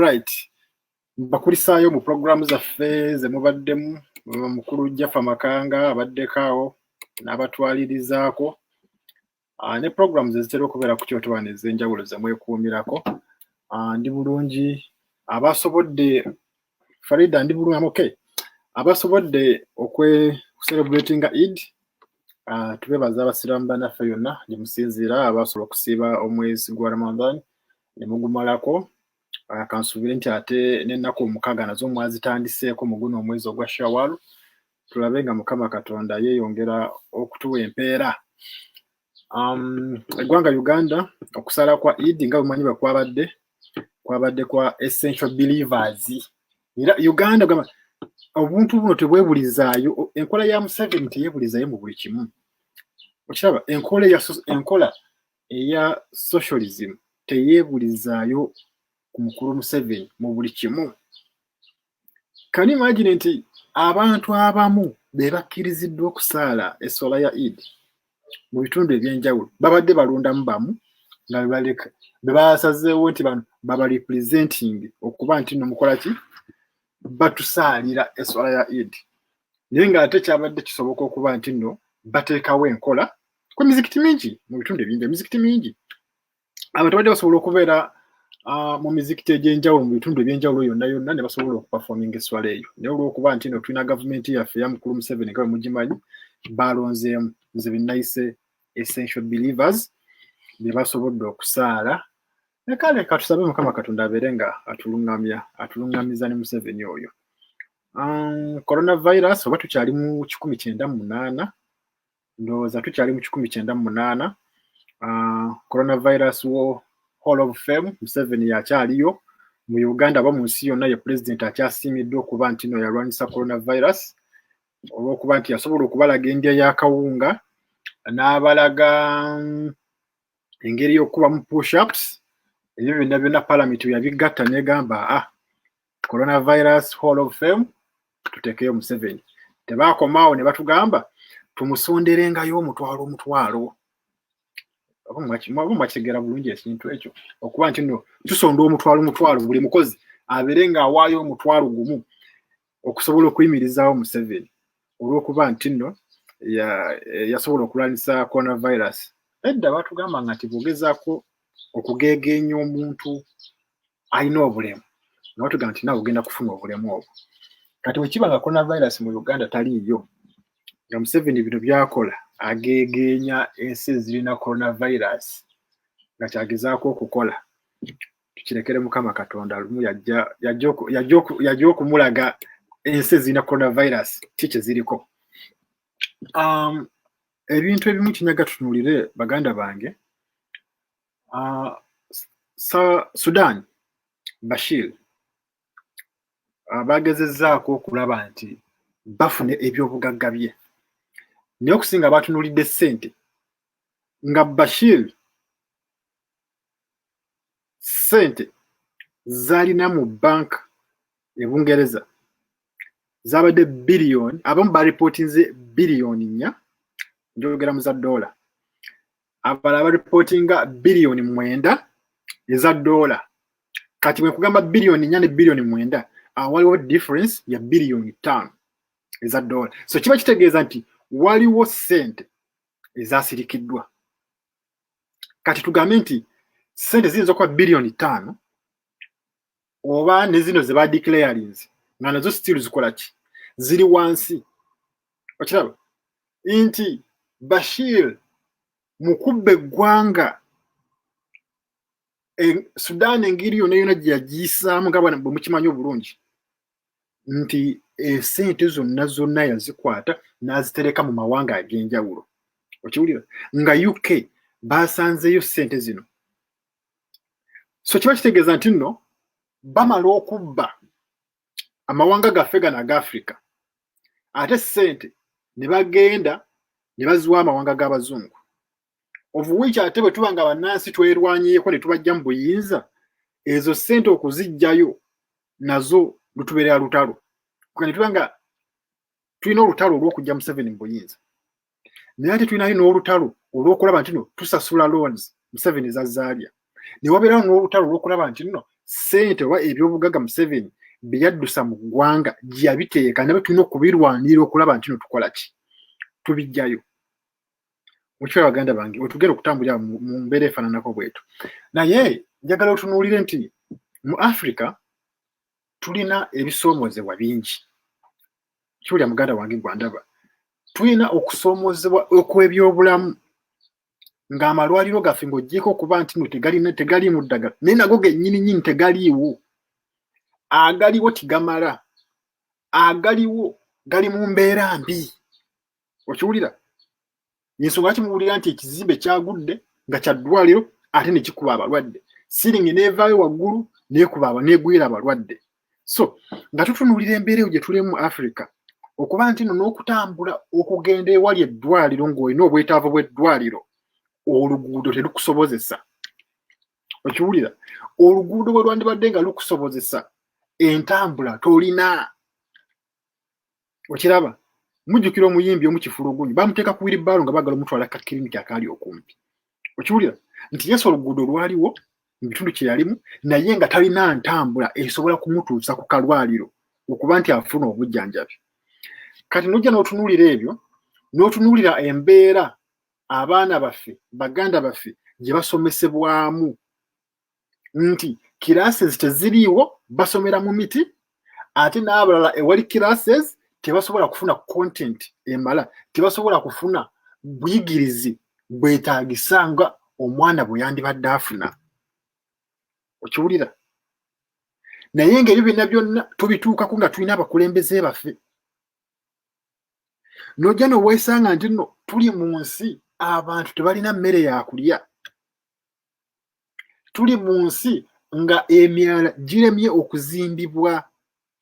Alright. Bakulisaayo mu programu zaffe ze mubaddemu mukulu Jaffa Makanga abaddekaawo n'abatwalirizaako ne programs ezitera okubeera ku Kyoto One ez'enjawulo ze mwekuumirako. Ndi bulungi abasobodde Farida ndi bulungi okay. Abasobodde celebratinga Eid tubebaza abasiraamu bannaffe yonna gye musinziira abasobola okusiiba omwezi gwa Ramadan ne mugumalako. Kansuubire nti ate n'ennaku omukaaga nazo mwazitandiseeko mu guno omwezi ogwa Shawwal. Tulabe nga Mukama Katonda yeeyongera okutuwa empeera. Eggwanga Uganda okusala kwa Eid nga bumanyibwa kwabadde kwa essential believers. Era Uganda gamba obuntu buno tebwebulizaayo, enkola ya Museveni teyeebulizaayo mu buli kimu. Okiraba enkola eya socialism teyeebulizaayo ku mukulu Museveni mu buli kimu. Can you imagine nti abantu abamu be bakkiriziddwa okusaala esswala ya Eid mu bitundu ebyenjawulo babadde balondamu bamu nga be basazeewo nti bano baba representing okuba nti no mukola ki batusaalira esswala ya Eid. Naye ng'ate kyabadde kisoboka okuba nti nno bateekawo enkola ku mizikiti mingi mu bitundu ebyenjawulo. Emizikiti mingi abantu badde basobola okubeera mu mizikiti egy'enjawulo mu bitundu ebyenjawulo yonna ne basobola okuperforminga esswala eyo. Naye olw'okuba nti nno tulina gavumenti yaffe ya mukulu Museveni nga bwe mugimanyi balonzeemu nze be nayise essential believers be basobodde okusaala. Kale katusabe Mukama Katonda abeere nga atuluŋŋamiza ne Museveni oyo. Coronavirus oba tukyali mu 1998 ndowooza tukyali mu 1998. Coronavirus Hall of Fame Museveni yakyaliyo mu Uganda aba mu nsi yonna ye president akyasiimiddwa okuba nti no yalwanyisa coronavirus olw'okuba nti yasobola okubalaga endya y'akawunga n'abalaga engeri y'okubamu push-ups. Ebyo byonna Parliament yabigatta n'egamba coronavirus Hall of Fame tuteekeyo Museveni. Tebaakomaawo ne batugamba tumusonderengayo omutwalo. Mwakitegeera bulungi ekintu ekyo okuba nti nno tusonda omutwalo buli mukozi abeere ng'awaayo omutwalo gumu okusobola okuyimirizaawo Museveni olw'okuba nti nno yasobola okulwanyisa coronavirus. Edda batugamba nga nti bw'ogezaako okugeegeenya omuntu alina obulemu nabatugamba nti naawe ogenda kufuna obulemu obwo. Kati bwe kiba nga coronavirus mu Uganda taliiyo nga Museveni bino by'akola ageegeenya ensi ezirina coronavirus nga kyagezaako okukola, tukirekere Mukama Katonda lumu yajja okumulaga ensi ezirina coronavirus kiki ziriko. Ebintu ebimu kinyaga tutunuulire baganda bange. Sudan Bashir bagezezzaako okulaba nti bafune ebyobugagga bye naye okusinga batunuulidde ssente nga Bashir ssente zalina mu bank e Bungereza zabadde biliyoni, abamu baripootinze biliyoni 4 njogera mu za dola, abalala baripootinga biliyoni 9 eza dola. Kati bwe nkugamba biliyoni 4 ne biliyoni 9 waliwo difference ya biliyoni 5 eza dola. So kiba kitegeeza nti waliwo ssente ezasirikiddwa. Kati tugambe nti ssente ziyinza okuba biliyoni 5 oba ne zino ze badeclarings nga nazo still zikola ki ziri wansi. Okiraba nti Bashir mukubba eggwanga Sudan engeri yonna gye yagiyisaamu nga bwe mukimanyi obulungi nti ssente zonna yazikwata n'azitereka mu mawanga ag'enjawulo. Okiwulira nga UK basanzeeyo ssente zino. So kiba kitegeeza nti nno bamala okubba amawanga gaffe gano aga Africa ate ssente ne bagenda ne baziwa amawanga g'abazungu. Ovuwiiki ate bwe tuba nga bannansi twerwanyeeko ne tubajja mu buyinza ezo ssente okuziggyayo nazo lutubeerera lutalo. Ne tuba nga tulina olutalo olw'okujja Museveni mu buyinza naye ate tulinayo n'olutalo olw'okulaba nti nno tusasula loans Museveni z'azaalya. Ne wabeerawo n'olutalo olw'okulaba nti nno sente wa ebyobugagga Museveni byaddusa mu ggwanga gyabiteeka nabe tulina okubirwanirira okulaba nti no tukola ki tubijjayo mukiwa baganda bange otugera okutambulira mu mbeera efaananako bwetu naye njagala otunuulire nti mu Africa tulina ebisoomozebwa bingi kiwulya muganda wange gwandaba tulina okusoomozebwa okw'ebyobulamu ng'amalwaliro gaffe ng'oggyeko okuba nti no tegaliimu ddagala naye nago gennyini tegaliiwo agaliwo tigamala agaliwo gali mu mbeera mbi okiwulira yensonga lwaki muwulira nti ekizimbe kyagudde nga kya ddwaliro ate ne kikuba abalwadde siringi n'evaayo waggulu n'egwira abalwadde so nga tutunuulira embeera eyo gye tulimu mu Africa okuba nti no n'okutambula okugenda ewali eddwaliro ng'olina obwetaavu bw'eddwaliro oluguudo terukusobozesa okiwulira oluguudo bwe lwandibadde nga lukusobozesa entambula tolina okiraba mujjukira omuyimbi omukifulugunyu bamuteeka ku wheelbarrow nga bagala omutwala ka kiriniki akaali okumpi okiwulira nti Yesu oluguudo lwaliwo mu bitundu kye yalimu naye nga talina ntambula esobola kumutuusa ku kalwaliro okuba nti afuna obujjanjabi kati nojja n'otunuulira ebyo n'otunuulira embeera abaana baffe baganda baffe gye basomesebwamu nti classes teziriiwo basomera mu miti ate n'abalala ewali classes tebasobola kufuna content emala tebasobola kufuna buyigirizi bwetaagisa nga omwana bwe yandibadde afuna okiwulira naye ng'ebyo byonna byonna tubituukako nga tulina abakulembeze baffe nojja n'oweesanga nti nno tuli mu nsi abantu tebalina mmere yakulya tuli mu nsi nga emyala giremye okuzimbibwa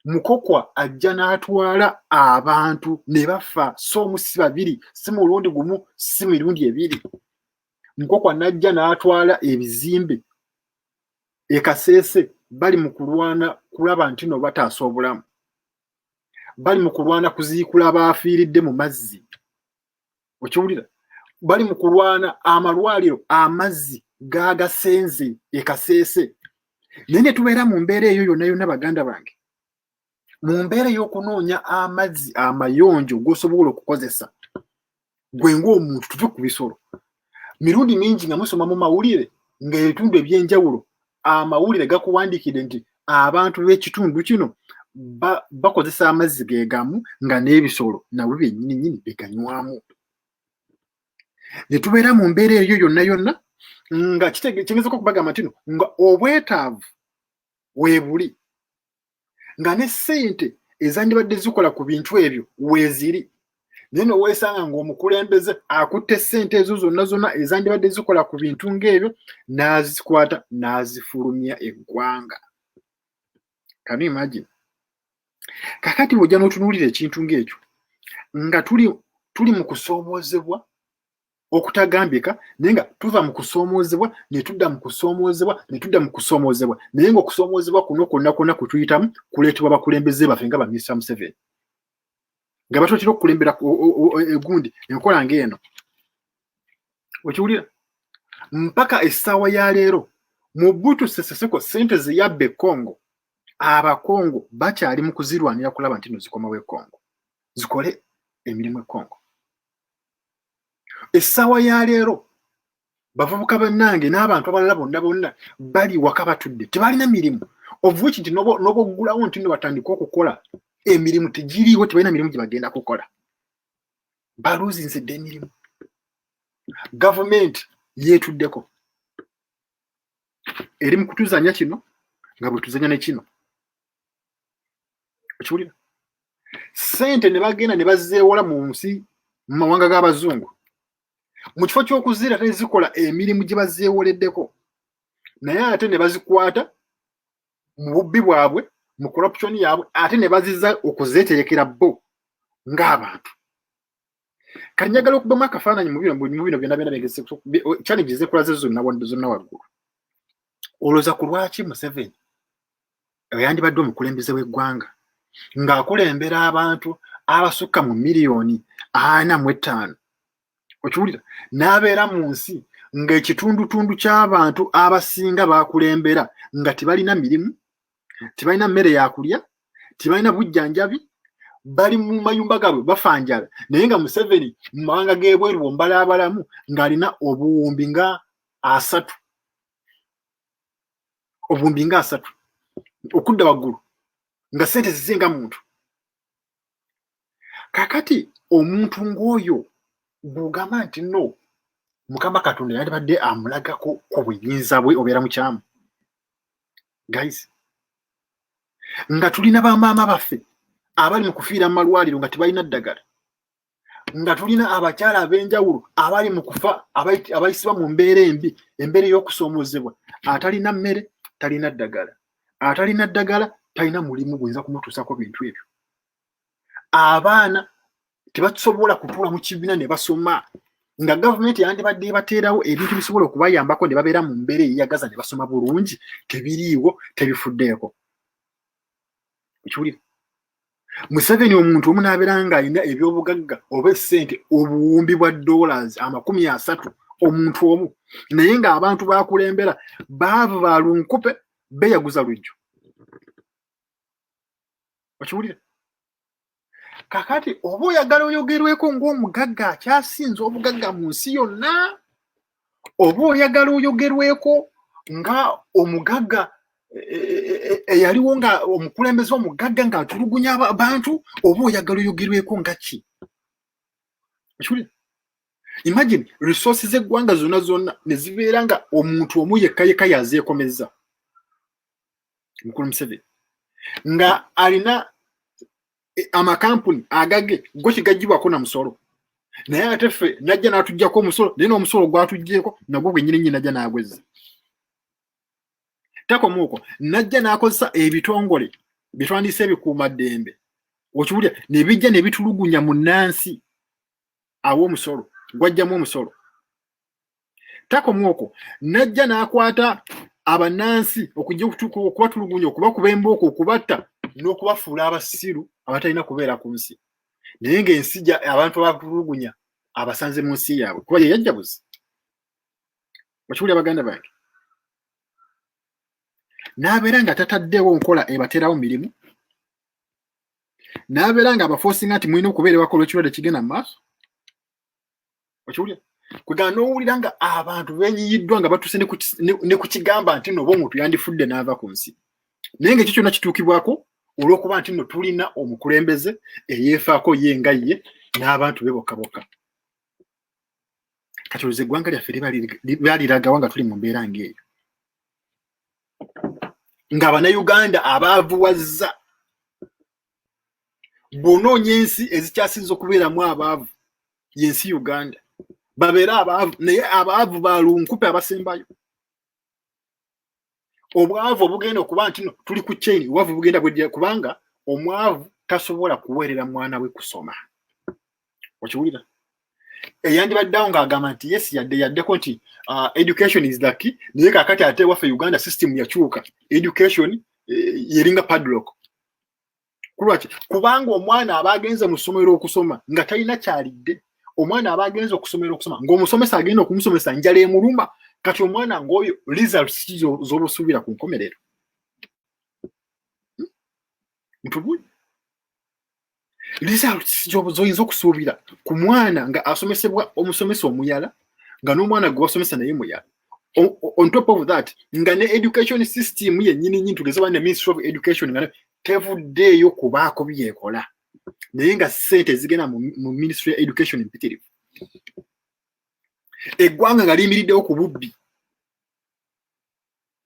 mukokwa ajja n'atwala abantu ne bafa so omu si babiri si mulundi gumu si mirundi ebiri mukokwa n'ajja n'atwala ebizimbe ekaseese bali mu kulwana kulaba nti no bataasa obulamu bali mu kulwana kuziikula abaafiiridde mu mazzi okiwulira bali mu kulwana amalwaliro amazzi gaagasenze ekaseese naye ne tubeera mu mbeera eyo yonna yonna baganda bange mu mbeera y'okunoonya amazzi amayonjo g'osobola okukozesa gwe ng'omuntu tuve ku bisolo mirundi mingi nga musoma mu mawulire ng'ebitundu eby'enjawulo amawulire gakuwandiikidde nti abantu b'ekitundu kino bakozesa amazzi geegamu nga n'ebisolo nabwe byennyini beganywamu ne tubeera mu mbeera eyo yonna yonna nga kitegeeza okubagamba nti no nga obwetaavu weebuli nga ne ssente ezandibadde zikola ku bintu ebyo weeziri naye noweesanga ng'omukulembeze akutte ssente ezo zonna zonna ezandibadde zikola ku bintu ng'ebyo n'azikwata n'azifulumya eggwanga can you imagine kakati bw'ojja n'otunuulira ekintu ng'ekyo nga tuli mu kusoomoozebwa okutagambika naye nga tuva mu kusoomoozebwa ne tudda mu kusoomoozebwa ne tudda mu kusoomoozebwa naye ng'okusoomoozebwa kuno kwonna kwe tuyitamu kuleetebwa abakulembeze baffe nga baminisita Museveni nga batotera okukulembera egundi enkola ng'eno okiwulira mpaka essaawa ya leero Mobutu Sese Seko ssente ze yabba e Congo abakongo bakyali mu kuzirwanira kulaba nti no zikomawo e Congo zikole emirimu e Congo essaawa ya leero bavubuka bannange n'abantu abalala bonna bali waka batudde tebalina mirimu of which nti n'oboggulawo nti no batandika okukola emirimu tegiriiwo tebalina mirimu gye bagenda kukola baluuzinzidde emirimu gavumenti yeetuddeko eri mu kutuzanya kino nga bwe tuzanya ne kino okiwulira ssente ne bagenda ne bazeewola mu nsi mu mawanga g'abazungu mu kifo ky'okuzira tezikola emirimu gye bazeewoleddeko naye ate ne bazikwata mu bubbi bwabwe mu corruption yaabwe ate ne baziza okuzeeterekera bo ng'abantu kati njagala okubamu akafaananyi mu bino byonna challenges zekulaze zonna waggulu olowooza ku lwaki Museveni yandibadde omukulembeze w'eggwanga ng'akulembera abantu abasukka mu miliyoni 45 okiwulira n'abeera mu nsi ng'ekitundutundu ky'abantu abasinga bakulembera nga tebalina mirimu, tebalina mmere yakulya, tebalina bujjanjabi, bali mu mayumba gaabwe bafanjala, naye nga Museveni mu mawanga g'ebweru bombalaabalamu ng'alina obuwumbi nga 3 okudda waggulu nga ssente zizinga muntu. Kakati omuntu ng'oyo bw'ogamba nti no Mukama Katonda yandibadde amulagako ku buyinza bwe obeera mukyamu. Guys, nga tulina bamaama baffe abali mu kufiira mu malwaliro nga tebalina ddagala, nga tulina abakyala ab'enjawulo abali mu kufa abayisibwa mu mbeera embi, embeera ey'okusoomozebwa, atalina mmere talina ddagala, atalina ddagala talina mulimu guyinza kumutuusako bintu ebyo. Abaana tebasobola kutuula mu kibiina ne basoma nga gavumenti yandibadde bateerawo ebintu bisobola okubayambako ne babeera mu mbeera eyeyagaza ne basoma bulungi, tebiriiwo, tebifuddeeko. Ekiwulira Museveni omuntu omu n'abeera ng'alina ebyobugagga oba essente obuwumbi bwa $30 omuntu omu, naye ng'abantu bakulembera baavu balunkupe beeyaguza lujjo. Okiwulira? Kakati oba oyagala oyogerweko ng'omugagga akyasinze obugagga mu nsi yonna, oba oyagala oyogerweko nga omugagga eyaliwo nga omukulembeze omugagga ng'atulugunya abantu, oba oyagala oyogerweko nga ki? Okiwulira? Imagine resources z'eggwanga zonna ne zibeera nga omuntu omu yekka yazeekomezza. Mukulu Museveni nga alina amakampuni agage go kigagibwako na musolo, naye ate ffe najja n'atuggyako omusolo, naye n'omusolo gwatuggyeko nagwo gwennyini najja n'agwezza. Takomuuko najja n'akozesa ebitongole bitwandiise ebikuumaddembe, okiwulira, ne bijja ne bitulugunya munnansi aw'omusolo, gwajjamu omusolo. Takomuuko najja n'akwata abannansi okujja okubatulugunya, okubakuba embooko, okubatta n'okubafuula abasiru abatalina kubeera ku nsi, naye ng'ensi abantu abatulugunya abasanze mu nsi yaabwe kuba ye yajjabuzi. Okiwulira baganda bange? N'abeera nga tataddewo nkola ebateerawo mirimu, n'abeera nga abafoosinga nti mulina okubeera bakola ekirwadde kigenda mu maaso. Okiwulira? Kwegamba n'owulira nga abantu beenyiyiddwa nga batuuse ne ku kigamba nti nno oba omuntu yandifudde n'ava ku nsi, naye ng'ekyo kyonna kituukibwako olw'okuba nti nno tulina omukulembeze eyeefaako ye nga ye n'abantu be bokka bokka. Kati olowooza eggwanga lyaffe lyaliragawa nga tuli mu mbeera ng'eyo, ng'Abannayuganda abaavuwazza. Bw'onoonya ensi ezikyasinze okubeeramu abaavu y'ensi Uganda, babeera abaavu, naye abaavu balunkupe abasembayo. Obwavu obugenda okuba nti no tuli ku chain, obwavu bugenda bwedya, kubanga omwavu tasobola kuweerera mwana we kusoma. Okiwulira? Eyandibaddeawo ng'agamba nti yes yaddeko nti education is the key, naye kaakati ate waffe Uganda system yakyuka, education yeringa padlock. Kulwaki? Kubanga omwana aba agenze mu ssomero okusoma nga talina kyalidde, omwana aba agenze okusomera okusoma ng'omusomesa agenda okumusomesa njala emuluma, kati omwana ng'oyo results z'obusuubira ku nkomerero. Ntubuli? Results z'oyinza okusuubira ku mwana nga asomesebwa omusomesa omuyala, nga n'omwana gwe wasomesa naye muyala. On top of that, nga ne education system yennyini tugeze ba ne Ministry of Education nga tevuddeeyo kubaako byekola, naye nga ssente zigenda mu Ministry of Education empitirivu. Eggwanga nga liyimiriddewo ku bubbi,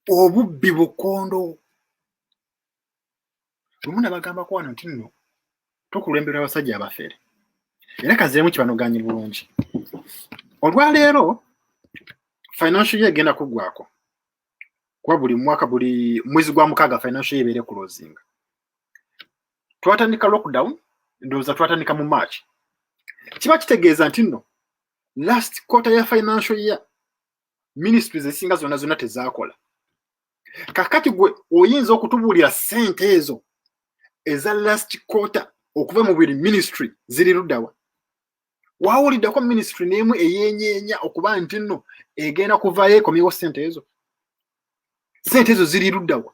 obubbi bukondo. Lumu nabagambako wano nti nno tukulembera abasajja abafere, era kaziremu kibanoganye bulungi. Olwaleero financial year egenda kuggwako, kuba buli mwaka buli mwezi gwa mukaaga financial year ebeere closing. Twatandika lockdown, ndowooza twatandika mu March. Kiba kitegeeza nti nno last quarter ya financial year ministries ezisinga zonna tezaakola. Kakati gwe oyinza okutubuulira ssente ezo eza last quarter okuva mu buli ministry ziri luddawa? wawuliddeko ministry n'emu eyenyeenya okuba nti nno egenda kuvaayo ekomyewo ssente ezo ziri luddawa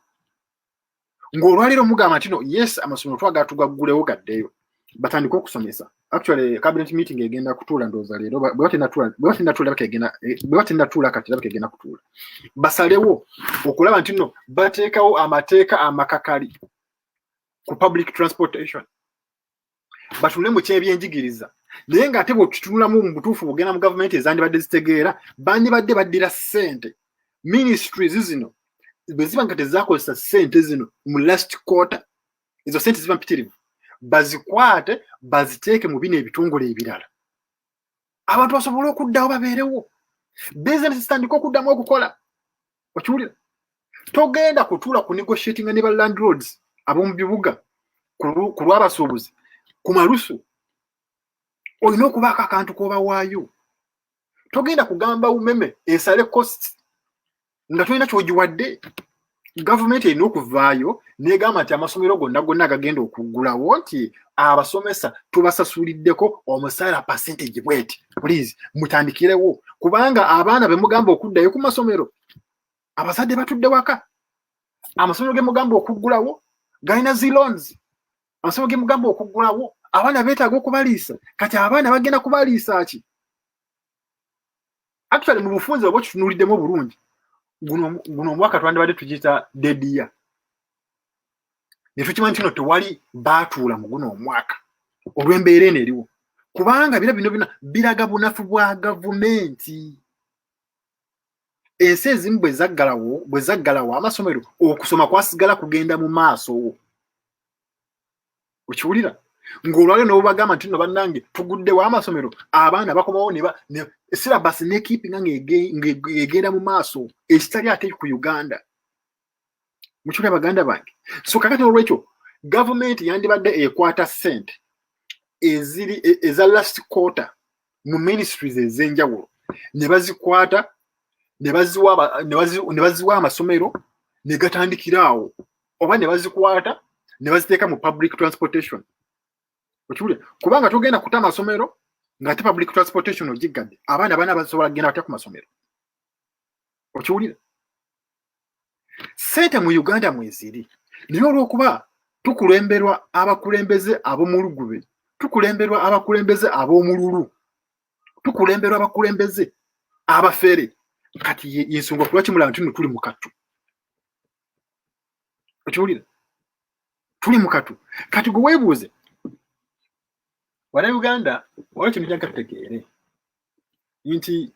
ng'olwaleero mugamba nti no yes amasomero twagala tugaggulewo gaddeyo batandika okusomesa actually cabinet meeting egenda kutuula ndowooza leero bwe batinatuula kati labaka egenda kutuula basalewo okulaba nti nno bateekawo amateeka amakakali ku public transportation batunule mu kyebyenjigiriza naye ng'ate bwetutunulamu mu butuufu bugenda mu gavumenti ezandibadde zitegeera bandibadde baddira ssente ministries zino bwe ziba nga tezaakozesa ssente zino mu last quarter ezo ssente ziba mpitirivu bazikwate baziteeke mu bino ebitongole ebirala abantu basobole okuddawo babeerewo bizinesi zitandika okuddamu okukola okiwulira togenda kutuula ku negotiatinga ne ba landlords ab'omu bibuga ku lw'abasuubuzi ku malusu olina okubaako akantu k'obawaayo togenda kugamba umeme esale cost nga tolina ky'ogiwadde gavumenti erina okuvaayo negamba nti amasomero gonna agagenda okuggulawo nti abasomesa tubasasuliddeko omusaala percentage bweti please mutandikirewo kubanga abaana be mugamba okuddayo ku masomero abazadde batudde waka amasomero ge mugamba okuggulawo galina zilons amasomero ge mugamba okuggulawo abaana beetaaga okubaliisa kati abaana bagenda kubaliisa ki actually mu bufunze obwo kitunuuliddemu obulungi guno omwaka twandibadde tugiyita dead year ne tukimanyi nti no tewali baatuula mu guno omwaka olw'embeera eno eriwo kubanga bino biraga bunafu bwa gavumenti ensi ezimu bwe zaggalawo amasomero okusoma kwasigala kugenda mu maaso okiwulira ng'olwale n'obagamba nti no bannange tuguddewo amasomero abaana bakomawo silabasi nekiipinga ng'egenda mu maaso ekitali ate ku Uganda mukiwulira baganda bange so kakati olwekyo gavumenti yandibadde ekwata ssente eza last quarter mu ministries ez'enjawulo ne bazikwata ne baziwa amasomero ne gatandikiraawo oba ne bazikwata ne baziteeka mu public transportation okiwulira kubanga togenda kuta amasomero ng'ate public transportation ogiggadde abaana bana basobola kugenda batya ku masomero okiwulira ssente mu Uganda mweziri naye olw'okuba tukulemberwa abakulembeze ab'omulugube tukulemberwa abakulembeze ab'omululu tukulemberwa abakulembeze abafere kati yensonga kulwaki mulaba nti tuli mu katu okiwulira tuli mu katu kati gwe weebuuze wana Uganda waliwo kintu kyanka tutegeere nti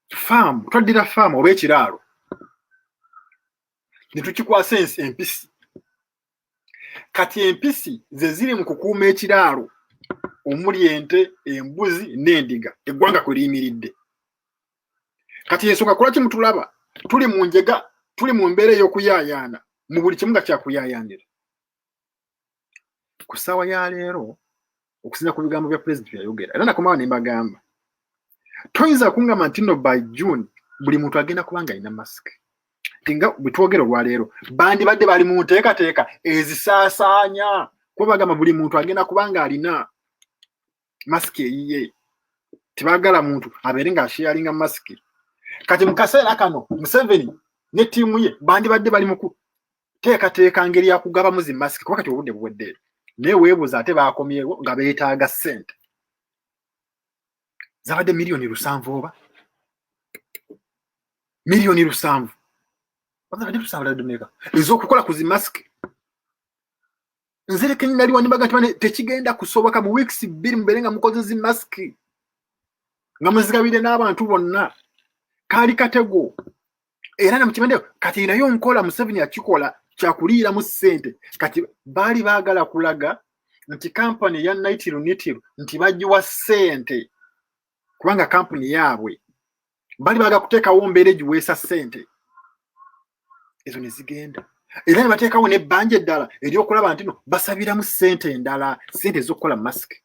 faamu twaddira faamu oba ekiraalo ne tukikwasa empisi kati empisi ze ziri mu kukuuma ekiraalo omuli ente embuzi n'endiga eggwanga kwe liyimiridde kati ensonga kulwaki mutulaba tuli mu njega tuli mu mbeera ey'okuyaayaana mu buli kimu nga kyakuyaayaanira ku ssaawa ya leero okusinza ku bigambo bya pulezidenti byayogera era nakomawo ne mbagamba toyinza kungamba nti no by June buli muntu agenda kuba nga alina masiki tinga bwe twogera olwaleero bandibadde bali mu nteekateeka ezisaasaanya kuba bagamba buli muntu agenda kuba nga alina masiki eyiye tebaagala muntu abeere ng'asheyalinga masiki kati mu kaseera kano Museveni ne ttiimu ye bandibadde bali mu kuteekateeka ngeri ya kugabamu zi masiki kuba kati obudde buweddeero naye weebuuza ate baakomyewo nga beetaaga ssente zabadde miliyoni 700 oba miliyoni 700 bazabadde tusabalade ez'okukola ku zi masiki nze leke naliwo nimbaga nti tekigenda kusoboka mu weeks 2 mubeere nga mukoze zi masiki nga muzigabire n'abantu bonna kaali katego era namukimende kati nayo nkola Museveni akikola kyakuliira mu ssente kati baali baagala kulaga nti kampani ya Naitiru nti bagiwa ssente kubanga kampani yaabwe baali baagala kuteekawo mbeera egiweesa ssente ezo ne zigenda era ne bateekawo n'ebbanja eddala eryokulaba nti no basabiramu ssente endala ssente ez'okukola masiki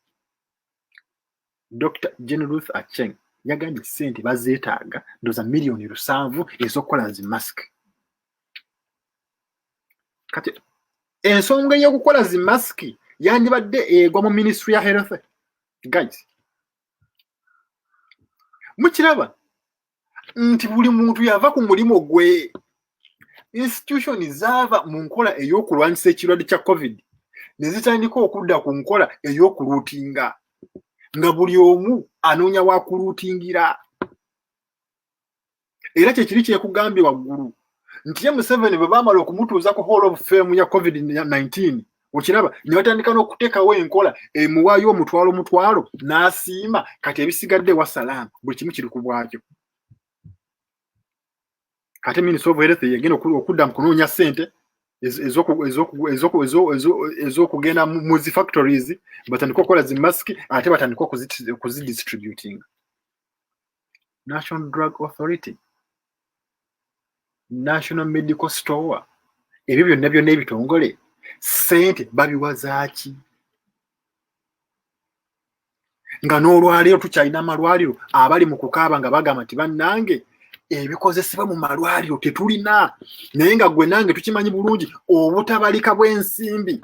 Dr. Jane Ruth Aceng yagambye ssente bazeetaaga ndoza miliyoni 700 ez'okukola zi masiki kati ensonga y'okukola zi masiki yandibadde egwa mu ministry ya health guys mukiraba nti buli muntu yava ku mulimo gwe. Institution zaava mu nkola ey'okulwanyisa ekirwadde kya COVID ne zitandika okudda ku nkola ey'okuluutinga nga buli omu anoonya wa kuluutingira. Era kye kiri kyekugambye waggulu nti ye Museveni bwe baamala okumutuuza ku hall of fame ya COVID-19 okiraba ne batandika n'okuteekawo enkola emuwaayo omutwalo n'asiima kati ebisigadde wa salaamu buli kimu kiri ku bwakyo. Kati Minister of Health yegenda okudda mu kunoonya ssente ez'okugenda mu zi factories batandika okukola zi masiki ate batandika okuzidistributing. National Drug Authority, National Medical Store, ebyo byonna ebitongole ssente babiwazaaki? Nga n'olwaleero tukyalina amalwaliro abali mu kukaaba nga bagamba nti bannange ebikozesebwa mu malwaliro tetulina, naye nga gwe nange tukimanyi bulungi obutabalika bw'ensimbi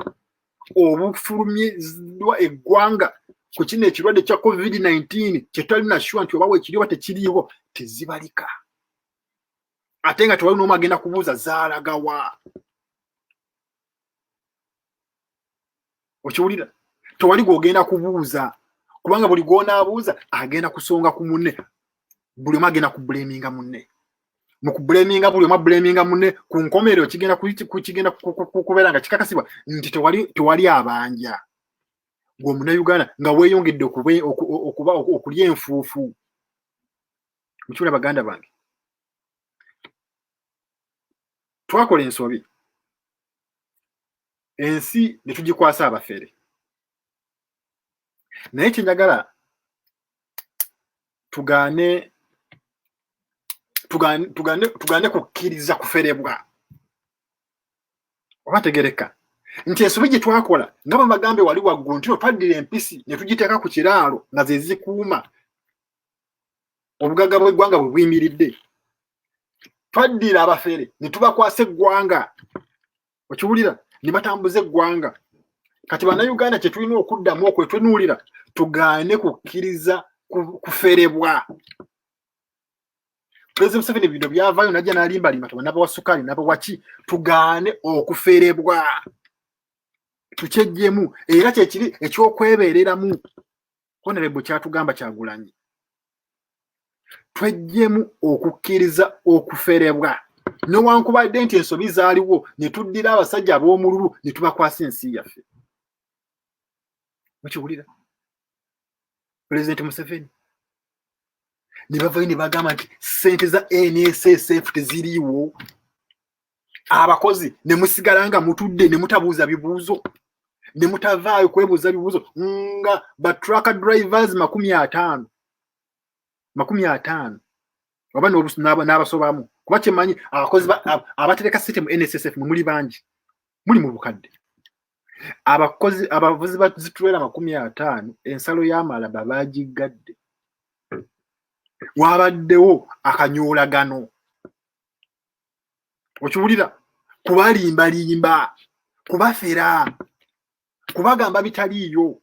obufulumizibwa eggwanga ku kino ekirwadde kya COVID-19 kye tutali na sure nti oba weekiriwo tekiriiwo tezibalika. Ate nga tewali n'omu agenda kubuuza zaalagawa. Okiwulira? Tewali gw'ogenda kubuuza kubanga buli gw'onaabuuza agenda kusonga ku munne. Buli omu agenda kubulaminga munne. Mu kubulaminga buli omu abulaminga munne ku nkomerero kigenda kubeera nga kikakasibwa nti tewali abanja. Gwe Munnayuganda nga weeyongedde okulya enfuufu. Mukiwulira baganda bange? Twakola ensobi. Ensi ne tugikwasa abafere. Naye kyenjagala tugaane kukkiriza kuferebwa. Oba tegereka nti ensobi gye twakola nga bagambe wali waggulu nti twaddira empisi ne tugiteeka ku kiraalo nga ze zikuuma obugagga bw'eggwanga bwe buyimiridde. Twaddira abafere ne tubakwasa eggwanga. Okiwulira? Ne batambuza eggwanga. Kati bannayuganda kye tulina okuddamu okwetwenuulira tugaane kukkiriza kuferebwa. President Museveni bino byavaayo najja n'alimbalimba naba wa sukali naba waki tugaane okuferebwa. Tukyejjemu era kyekiri ekyokwebeereramu. Honorable kyatugamba Kyagulanyi. Twejjemu okukkiriza okuferebwa. Newankubadde nti ensobi zaaliwo ne tuddira abasajja ab'omululu ne tubakwasa ensi yaffe. Mukiwulira? President Museveni ne bavayo ne bagamba nti ssente za NSSF teziriiwo. Abakozi ne musigala nga mutudde ne mutabuuza bibuuzo ne mutavaayo kwebuuza bibuuzo nga ba truck drivers 50 oba n'abasobamu. Kuba kyemanyi abakozi abatereka ssente mu NSSF muli bangi, muli mu bukadde. Abavuzi ba zitulera 50 ensalo y'amalaba baagiggadde. Wabaddewo akanyoolagano. Okiwulira? Kubalimbalimba, kubafera, kubagamba bitaliiyo.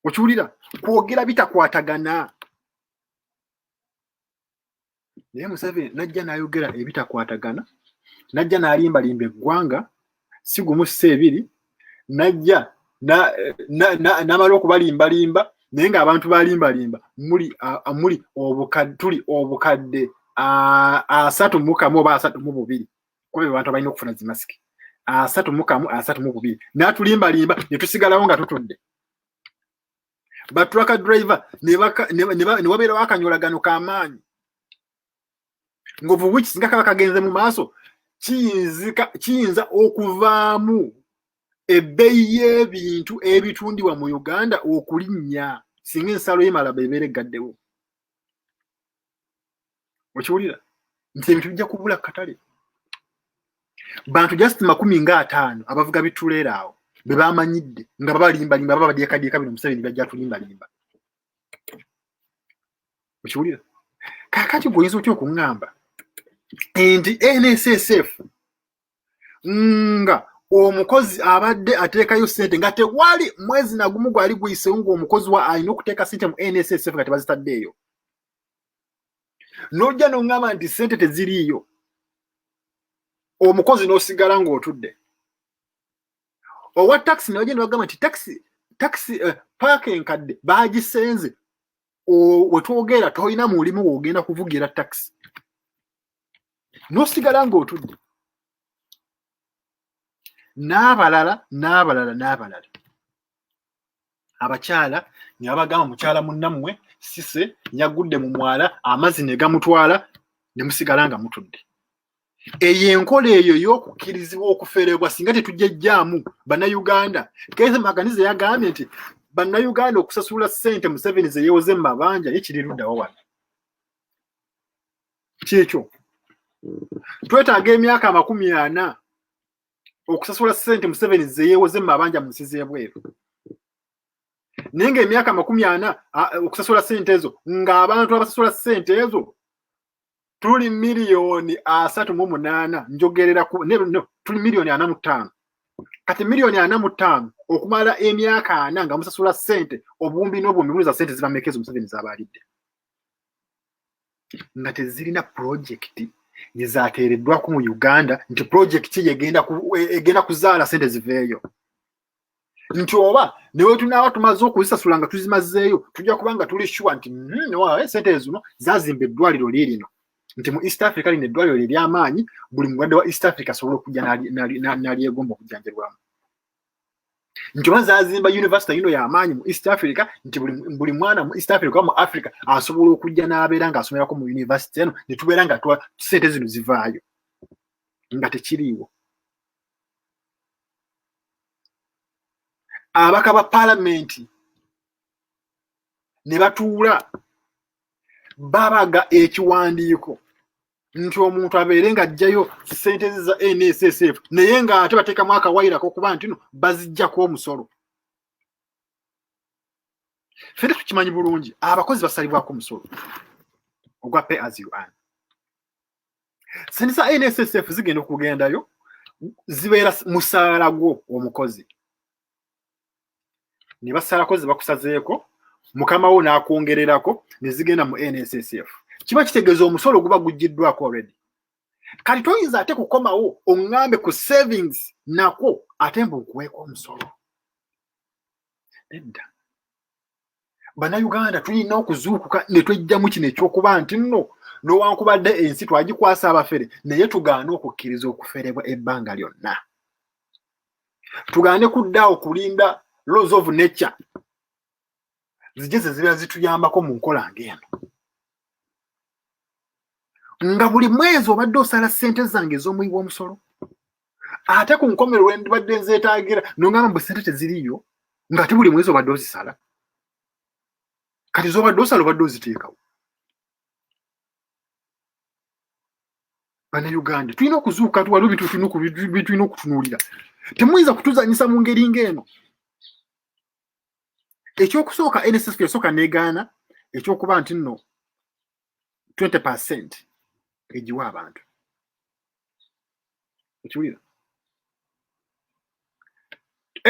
Okiwulira? Kwogera bitakwatagana. Naye Museveni najja n'ayogera ebitakwatagana, najja n'alimbalimba eggwanga si gumu si ebiri, najja n'amala okubalimbalimba naye ng'abantu balimbalimba tuli obukadde 31 oba 32 kuba abantu abalina okufuna zi masiki 31 32 n'atulimbalimba ne tusigalawo nga tutudde. Batruck driver ne wabeerawo akanyolagano k'amaanyi ng'obuwiki singa kaba kagenze mu maaso kiyinza okuvaamu ebbeeyi y'ebintu ebitundibwa mu Uganda okulinnya singa ensalo y'emalaba ebeera eggaddewo. Okiwulira? Nti ebintu bijja kubula katale. Bantu just 50 abavuga bituleera awo be bamanyidde nga babalimbalimba babadyekadyeka bino Museveni bajja tulimbalimba. Okiwulira? Kaakati gwoyinza otya okuŋŋamba nti NSSF nga omukozi abadde ateekayo ssente nga tewali mwezi nagumu gwali guyisewo ng'omukozi alina okuteeka ssente mu NSSF nga tebazitaddeeyo. nojja n'oŋŋamba nti ssente teziriiyo omukozi n'osigala ng'otudde owa taxi nojja nebagamba nti taxi paaka enkadde baagisenze wetwogera tolina mulimu w'ogenda kuvugira taxi n'osigala ng'otudde n'abalala abakyala ne babagamba mukyala munnammwe sise yagudde mu mwala amazzi ne gamutwala ne musigala nga mutudde eyo enkola eyo y'okukkirizibwa okuferebwa singa tetujjejjaamu bannayuganda Kenneth Maganiza yagambye nti bannayuganda okusasula ssente Museveni ze yeewoze mu mabanja ye kiri luddawa wano kyekyo twetaaga emyaka 40 okusasula ssente Museveni ze yeewoze mu mabanja mu nsi z'ebweru naye ng'emyaka 40 okusasula ssente ezo ng'abantu abasasula ssente ezo tuli miliyoni 38 njogerera tuli miliyoni 45 kati miliyoni 45 okumala emyaka 4 nga musasula ssente obuwumbi n'obuwumbi buliza ssente zibamekeza Museveni z'abalidde nga tezirina projekiti yezaateereddwako mu Uganda nti projekiti egenda kuzaala ssente ziveeyo nti oba newe tunaaba tumaze okuzisasula nga tuzimazeeyo tujja kubanga tuli sure nti ssente zino zaazimba eddwaliro liirino nti mu East Africa lino eddwaliro ery'amaanyi buli mulwadde wa East Africa asobola okujja n'alyegomba okujjanjabwamu nti oba zaazimba university yino y'amaanyi mu East Africa nti buli mwana mu East Africa oba mu Africa asobola okujja n'abeera ng'asomerako mu university eno ne tubeera nga ssente zino zivaayo nga tekiriiwo abaka ba paalamenti ne batuula babaga ekiwandiiko nti omuntu abeere ng'ajjayo ssente za NSSF naye ng'ate bateekamu akawayirako okuba nti no baziggyako omusolo ffe tukimanyi bulungi abakozi basalibwako omusolo ogwa pay as you earn ssente za NSSF zigenda okugendayo zibeera musaala gwo omukozi ne basalako ze bakusazeeko mukama wo n'akwongererako ne zigenda mu NSSF kiba kitegeeza omusolo guba guggiddwako already kati toyinza ate kukomawo oŋŋambe ku savings nako ate mbu okuweeko omusolo edda bannayuganda tulina okuzuukuka ne twejjamu kino ekyokuba nti nno n'owankubadde ensi twagikwasa abafere naye tugaane okukkiriza okuferebwa ebbanga lyonna tugaane kuddaawo kulinda laws of nature zijje ze zibeera zituyambako mu nkola ng'eno nga buli mwezi obadde osala ssente zange ez'omuwi w'omusolo ate ku nkomero lwe ndibadde nzeetaagira n'ongamba mbu ssente teziriiyo ng'ate buli mwezi obadde ozisala kati z'obadde osala obadde oziteekawo bannayuganda tulina okuzuuka waliwo bitulina okutunuulira temuyinza kutuzanyisa mu ngeri ng'eno ekyokusooka NSSF yasooka negaana ekyokuba nti nno 20% egiwa abantu ekiwulira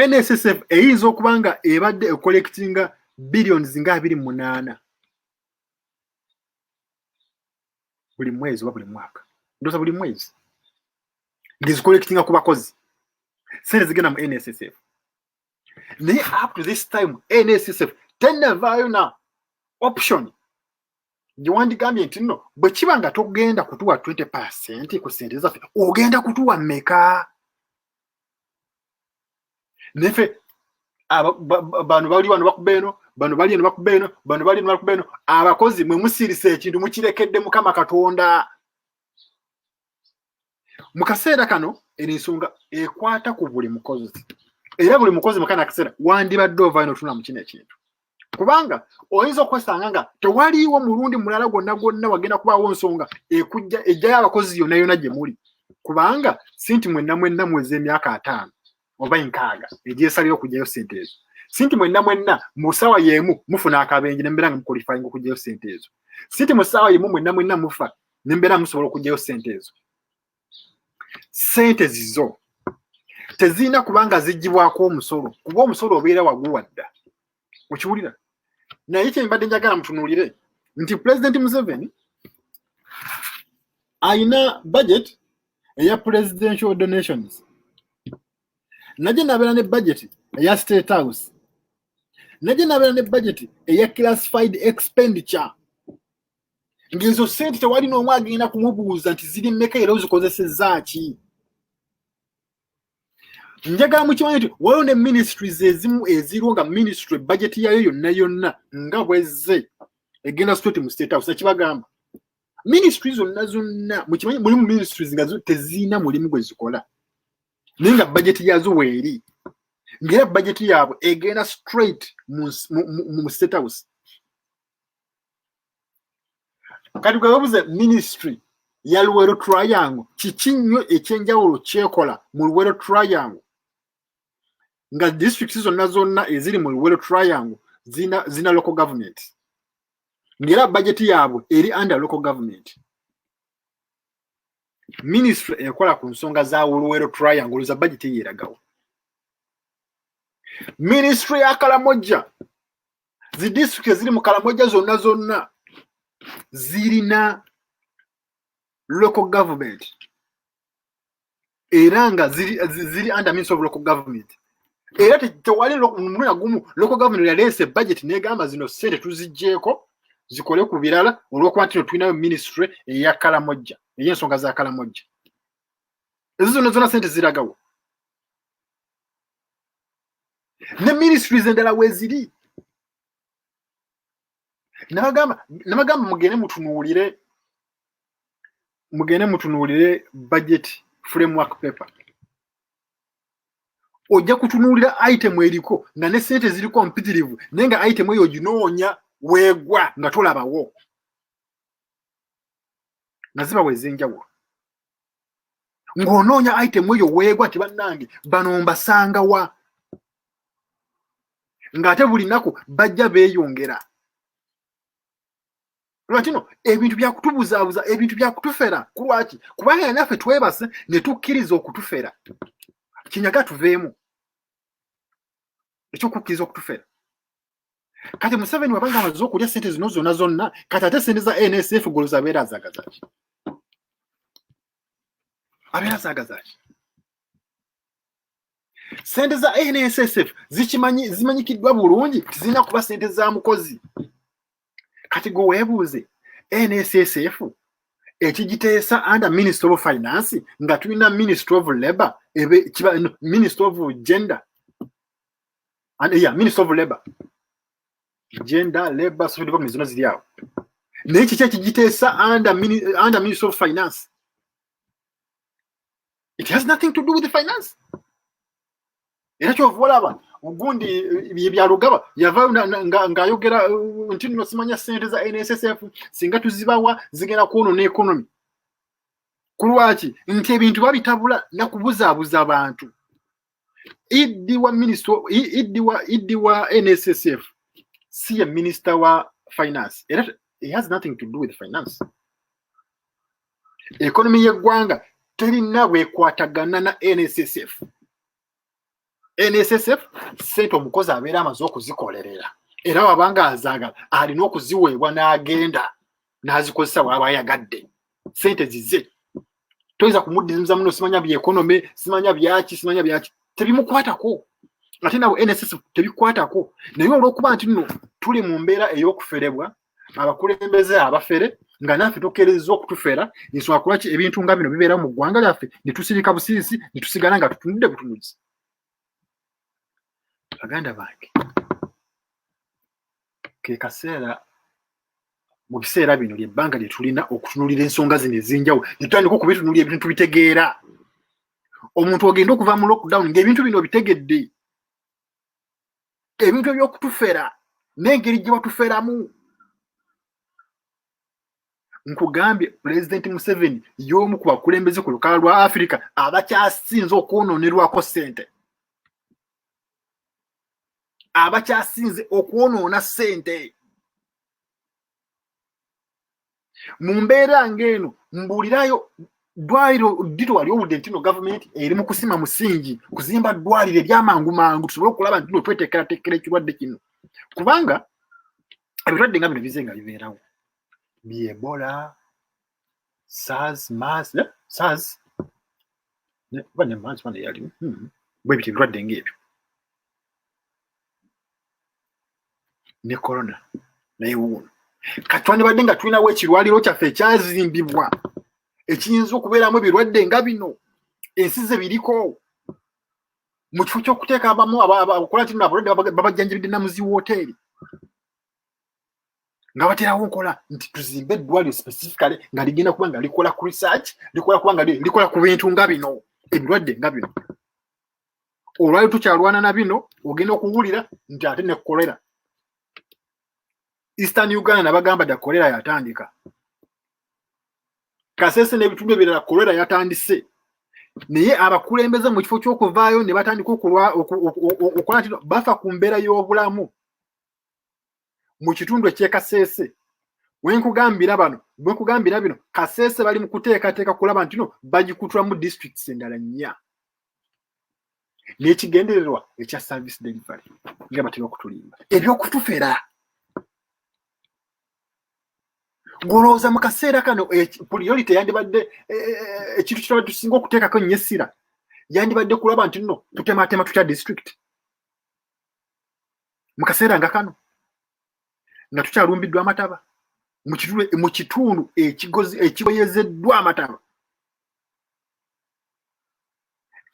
NSSF eyinza okuba nga ebadde ecollectinga billions nga 28 buli mwezi oba buli mwaka ndoza buli mwezi ngizicollectinga ku bakozi sente zigenda mu NSSF naye up to this time NSSF tenavaayo na option gyewandigambye nti nno bwe kiba nga togenda kutuwa 20% ku ssente zaffe ogenda kutuwa mmeka nefe bano bali wano bakuba eno bano bali eno bakuba eno bano bali eno bakuba eno abakozi mwe musiirisa ekintu mukirekedde Mukama Katonda mu kaseera kano ensonga ekwata ku buli mukozi era buli mukozi mu kana kaseera wandibadde ovaayo n'otuna mu kino ekintu kubanga oyinza okwesanga nga tewaliiwo mulundi mulala gwonna wagenda kubaawo nsonga ejjayo abakozi yonna yonna gye muli kubanga sinti mwenna mwezi emyaka 5 oba 6 egyesalira okugyayo ssente ezo sinti mwenna mu ssaawa y'emu mufuna akabenje nembeera nga muqualifying okugyayo ssente ezo sinti mu ssaawa y'emu mwenna mufa nembeera musobola okugyayo ssente ezo ssente zizo tezirina kubanga ziggyibwako omusolo kuba omusolo obeera waguwadda okiwulira naye kye mbadde njagala mutunuulire nti President Museveni Aina budget eya presidential donations. Naje nabera ne budget eya State House. Naje nabera ne budget eya classified expenditure. Ngezo sente tewali n'omu agenda kumubuuza nti ziri mmeka era ozikozesezza ki. Njagala mukimanyi nti waliwo ne ministries ezimu eziriwo nga ministry budget yayo yonna nga bwezze egenda straight mu State House. Nakibagamba ministries zonna mukimanyi mulimu ministries nga teziina mulimu gwe zikola naye nga budget yazo weeri ng'era budget yaabwe egenda straight mu State House. Kati gwe babuze ministry ya Luweero Triangle kiki nnyo ekyenjawulo kyekola mu Luweero Triangle nga districts zonna eziri mu Luweero Triangle zina local government ng'era budget yaabwe eri under local government. Ministry ekola ku nsonga za Luweero Triangle za budget yeragawo. Ministry ya Karamoja zi district eziri mu Karamoja zonna zirina local government era nga ziri under Ministry of Local Government. Era tewali muluya gumu local government yaleese budget negamba zino sente tuzigjeeko zikole ku birala olw'okuba nti tulinayo ministry eya Karamoja ey'ensonga za Karamoja. Ezo zonna sente ziragawo. Ne ministries endala weeziri. Nabagamba mugende mutunuulire budget framework paper. Ojja kutunuulira item eriko nga ne sente ziri competitive naye nga item eyo ginoonya weegwa nga tolabawo nga ziba weez'enjawulo. Ng'onoonya item eyo weegwa ti bannange bano mbasanga wa ng'ate buli nnaku bajja beeyongera. Lwakino ebintu bya kutubuzaabuza ebintu bya kutufera ku lwaki kubanga naffe twebase ne tukkiriza okutufera kinyaga tuveemu ekyokukkiriza okutufera. Kati Museveni wabanga amaze okulya sente zino zonna kati ate sente za NSF goloza abeera azaagaza ki? Abeera azaagaza ki? Sente za NSSF zimanyikiddwa bulungi tizirina kuba sente za mukozi. Kati gwe weebuuze NSSF ekigiteesa under Ministry of Finance nga tulina Ministry of Labour Ministry of Gender and Ministry of Labour Gender Labour Social Development zonna ziri awo naye kiki ekigiteesa under Ministry of Finance. It has nothing to do with the finance. Era kyova olaba ugundi byalugaba yava ng'ayogera nti nno simanya sente za NSSF singa tuzibawa zigenda kwonoona economy. Ku lwaki nti ebintu babitabula na kubuzaabuza abantu. Iddi wa NSSF si ye minister wa finance. Era it has nothing to do with finance. Economy y'eggwanga terina bwekwatagana na NSSF. NSSF sente omukozi abeera amaze okuzikolerera era wabanga azaagala alina okuziweebwa n'agenda n'azikozesa waba ayagadde. Sente zize toyinza kumuddiza muno simanya byekonome simanya byaki tebimukwatako ate nabo NSSF tebikwatako. Naye olw'okuba nti nno tuli mu mbeera ey'okuferebwa abakulembeze abafere nga naffe tokkereza okutufera ensonga kulwaki ebintu nga bino bibeera mu ggwanga lyaffe ne tusirika busirisi ne tusigala nga tutunudde butunuzi. Baganda bange ke kaseera mu biseera bino ly'ebbanga lye tulina okutunuulira ensonga zino ez'enjawulo ne tutandika okubitunuulira ebintu tubitegeera. Omuntu ogenda okuva mu lockdown ng'ebintu bino bitegedde ebintu eby'okutufera n'engeri gye batuferamu. Nkugambye President Museveni y'omu ku bakulembeze ku lukalala lwa Africa abakyasinze okwononerwako ssente. Abakyasinze okwonoona ssente. Mu mbeera ng'eno mbuulirayo ddwaliro ddito wali obudde nti no gavumenti eri mu kusima musingi kuzimba ddwaliro ery'amangu mangu tusobole okulaba nti tweteekerateekera ekirwadde kino kubanga ebirwadde nga bino bize nga bibeerawo. Ebola SARS, MARS, SARS. Bane MARS bane yali. Bwe biti birwadde ng'ebyo. Ne corona naye wuuno. Katwandibadde nga tulinawo ekirwaliro kyaffe ekyazimbibwa ekiyinza okubeeramu ebirwadde nga bino. Ensi ze biriko. Mu kifo ky'okuteeka abamu abakola tino abalwadde babajjanjabidde namuzi wooteeri. Nga baterawo nkola nti tuzimbe eddwaliro specifically nga ligenda kuba nga likola ku research, likola kuba nga likola ku bintu nga bino, ebirwadde nga bino. Olwali tukyalwana na bino, ogenda okuwulira nti ate ne kolera. Eastern Uganda nabagamba da kolera yatandika. Kasese n'ebitundu ebirala kolera yatandise. Naye abakulembeze mu kifo ky'okuvaayo ne batandika okola nti bafa ku mbeera y'obulamu. Mu kitundu eky'e Kasese, bwenkugambira bino, Kasese bali mu kuteekateeka kulaba nti no bagikutula mu districts endala 4. N'ekigendererwa ekya service delivery nga batera okutulimba. Ebyokutufera. Ngolooza mu kaseera kano priority yandibadde ekintu kitaba tusinga okuteekako nnyo essira yandibadde kulaba nti no tutematema tutya district. Mu kaseera nga kano nga tukyalumbiddwa amataba mu kitundu ekiboyezeddwa amataba,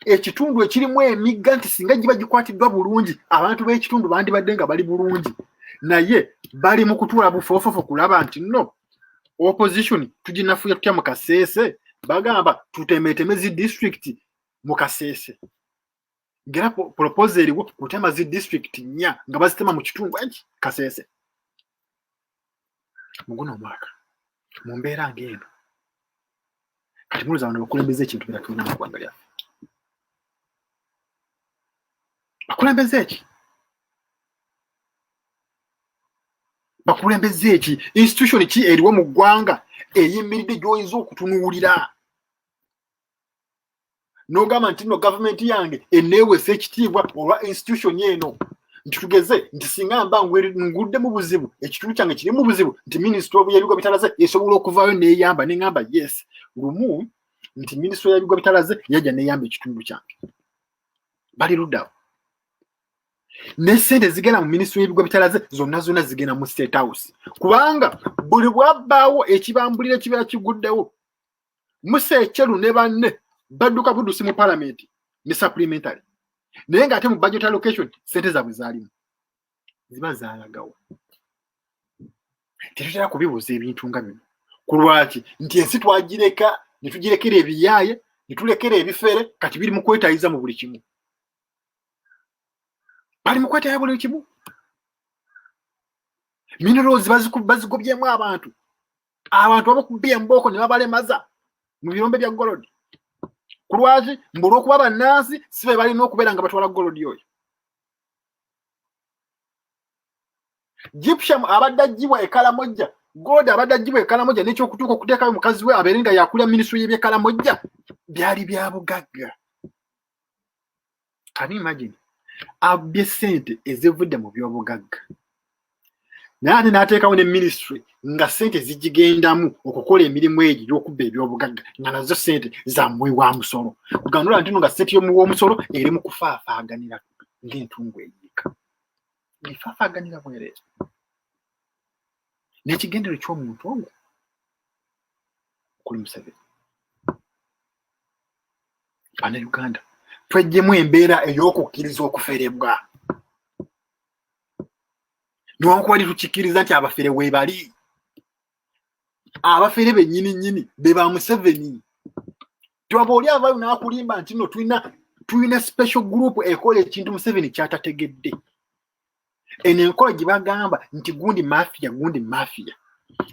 ekitundu ekirimu emigga nti singa giba gikwatiddwa bulungi abantu b'ekitundu bandibadde nga bali bulungi, naye bali mu kutuula bufoofofo kulaba nti no opposition tuginafuya tutya mu Kasese, bagamba tutemeteme zi district mu Kasese. Ngera proposal eriwo kutema zi district 4 nga bazitema mu kitundu eki Kasese. Muguno mwaka mu mbeera ng'eno kati muluza bano bakulembeze ekintu biratulina mu ggwanga lyaffe. Bakulembeze eki? Bakulembeze eki? Institution ki eriwo mu ggwanga eyimiridde gy'oyinza okutunuulira? N'ogamba nti no gavumenti yange eneewesa ekitiibwa olwa institution eno. Ntitugeze nti singa mba ngudde mu buzibu ekitundu kyange kiri mu buzibu nti minisitule y'ebigo bitalaze esobola okuvaayo n'eyamba n'engamba yes lumu nti minisitule y'ebigo bitalaze yajja n'eyamba ekitundu kyange. Bali luddawo. N'essente zigenda mu minisitule y'ebigo bitalaze zonna zigenda mu State House. Kubanga buli bwabbaawo ekibambulira ekibeera kiguddewo Museekyeru ne banne badduka buddusi mu Parliament ne supplementary. Naye ng'ate mu budget allocation sente zaabwe zaalimu ziba zaalagawo. Tetutera kubibuuza ebintu nga bino. Ku lwaki nti ensi twagireka ne tugirekera ebiyaaye ne tulekera ebifere kati biri mu kwetaayiza mu buli kimu. Bali mu kwetaayiza buli kimu. Minerals bazigobyemu abantu. Abantu abakubye embooko ne babalemaza mu birombe bya gold. Ku lwaki mbula okuba bannansi si be balina okubeera nga batwala golodi oyo. Gypsum abadde aggyibwa e Kalamojja, gold abadde aggyibwa e Kalamojja n'ekyokutuuka okuteekayo mukazi we abeere nga yakulira minisitule y'eby'e Kalamojja byali bya bugagga. Can you imagine? Abbye ssente ezivudde mu by'obugagga. Naye ate n'ateekawo ne minisitule nga ssente zigigendamu okukola emirimu egyo y'okubba eby'obugagga nga nazo ssente za muwi wa musolo. Kugandula nti no nga ssente y'omuwi w'omusolo eri mu kufaafaaganira ng'entungu eyiika. Efaafaganira bwereere. N'ekigendero ky'omuntu ogwo kuli Museveni. Bannayuganda tweggyemu embeera ey'okukkiriza okuferebwa. Newankubadde tukikkiriza nti abafere weebali. Abafere bennyini be ba Museveni. Twaba oli avaayo n'akulimba nti no tulina special group ekola ekintu Museveni kyatategedde. Eno enkola gye bagamba nti gundi mafia.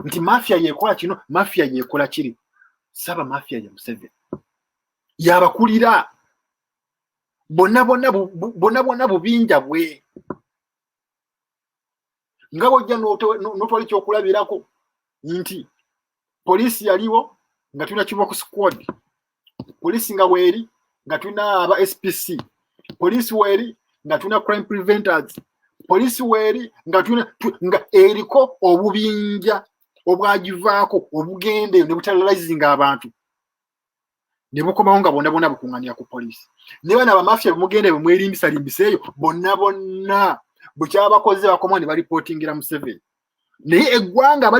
Nti mafia yeekola kino, mafia yeekola kiri. Saba mafia ya Museveni. Yabakulira. Bonna bubinja bwe. Nga bw'ojja n'otwali kyokulabirako nti poliisi yaliwo nga tulina kiboko squad, poliisi nga weeri nga tulina aba SPC, poliisi weeri nga tulina crime preventers, poliisi weeri nga tulina nga eriko obubinja obwagivaako obugende ne buterrorizing abantu ne bukomawo nga bonna bukuŋŋaanira ku poliisi ne bana bamafia bemugende bemwerimbisalimbisa eyo bonna bukyabakoze bakomawo ne balipootingira Museveni naye eggwanga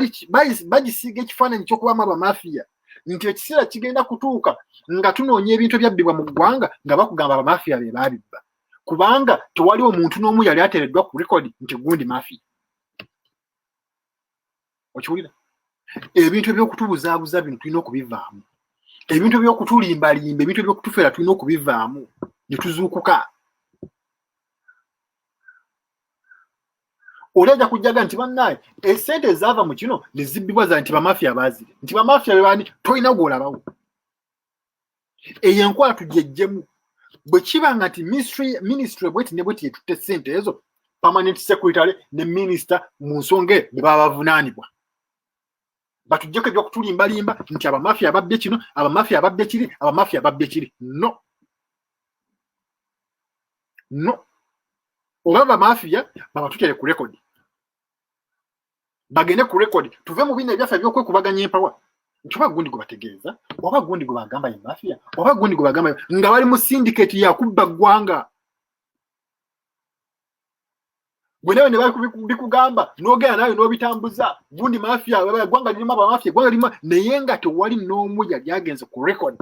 bagisiiga ekifaananyi ky'okubamu abamafia nti ekiseera kigenda kutuuka nga tunoonya ebintu ebyabbibwa mu ggwanga nga bakugamba abamafia be baabibba kubanga tewali omuntu n'omu yali ateereddwa ku rekodi nti gundi mafia. Okiwulira? Ebintu eby'okutubuzaabuza bino tulina okubivaamu. Ebintu by'okutulimbalimba, ebintu by'okutufeera tulina okubivaamu ne tuzuukuka. Olajja kujjaga nti bannaaye essente ezaava mu kino ne zibbibwa za nti bamafia baazire nti bamafia be baani tolina gw'olabawo. Eyo enkola tugyeggemu. Bwe kibanga nti ministry bweti ne bweti etutte ssente ezo permanent secretary ne minister mu nsonga be baba bavunaanibwa. Batujjeko ebyokutulimbalimba nti abamafia babbye kino, abamafia babbye kiri, abamafia babbye kiri. No. Oba bamafia babatutere ku rekodi. Bagende ku rekodi. Tuve mu bino ebyaffe ebyokwekubaganya empawa. Nti oba gundi gwe bategeeza, oba gundi gwe bagamba ye mafia, oba gundi gwe bagamba nga bali mu syndicate ya kubba ggwanga. Gwe nawe ne bali bikugamba n'ogenda nawe n'obitambuza gundi mafia ggwanga lirima abamafia ggwanga lirima naye nga tewali n'omu yali agenze ku rekodi